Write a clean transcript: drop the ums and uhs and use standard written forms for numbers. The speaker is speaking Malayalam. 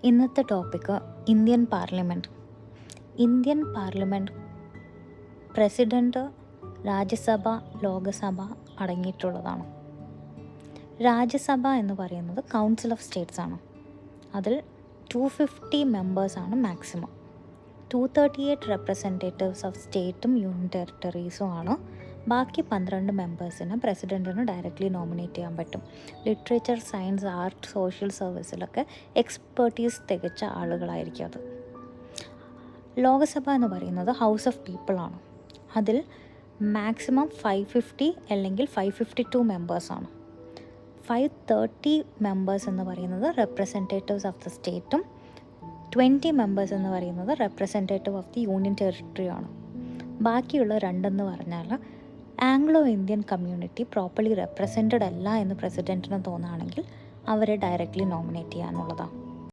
ഇന്നത്തെ topic Indian parliament. Indian parliament president, Rajya Sabha, Lok Sabha അടങ്ങിയിട്ടുള്ളതാണ്. രാജ്യസഭ എന്ന് പറയുന്നത് കൗൺസിൽ ഓഫ് സ്റ്റേറ്റ്സ് ആണ്. അതിൽ 250 മെമ്പേഴ്സാണ് മാക്സിമം. 238 റെപ്രസെൻറ്റേറ്റീവ്സ് ഓഫ് സ്റ്റേറ്റും യൂണിയൻ ടെറിട്ടറീസും ആണ്. ബാക്കി 12 മെമ്പേഴ്സിന് പ്രസിഡൻറ്റിന് ഡയറക്റ്റ്ലി നോമിനേറ്റ് ചെയ്യാൻ പറ്റും. ലിറ്ററേച്ചർ, സയൻസ്, ആർട്ട്, സോഷ്യൽ സർവീസിലൊക്കെ എക്സ്പെർട്ടീസ് തികച്ച ആളുകളായിരിക്കും അത്. ലോകസഭ എന്ന് പറയുന്നത് ഹൗസ് ഓഫ് പീപ്പിളാണ്. അതിൽ മാക്സിമം 550 അല്ലെങ്കിൽ 552 മെമ്പേഴ്സാണ്. 530 മെമ്പേഴ്സ് എന്ന് പറയുന്നത് റെപ്രസെൻറ്റേറ്റീവ്സ് ഓഫ് ദ സ്റ്റേറ്റും 20 മെമ്പേഴ്സ് എന്ന് പറയുന്നത് റെപ്രസെൻറ്റേറ്റീവ് ഓഫ് ദി യൂണിയൻ ടെറിട്ടറിയാണ്. ബാക്കിയുള്ള രണ്ടെന്ന് പറഞ്ഞാൽ Anglo Indian community properly represented അല്ല എന്ന് പ്രസിഡൻറ്റിന് തോന്നുകയാണെങ്കിൽ അവരെ ഡയറക്റ്റ്ലി നോമിനേറ്റ് ചെയ്യാനുള്ളതാണ്.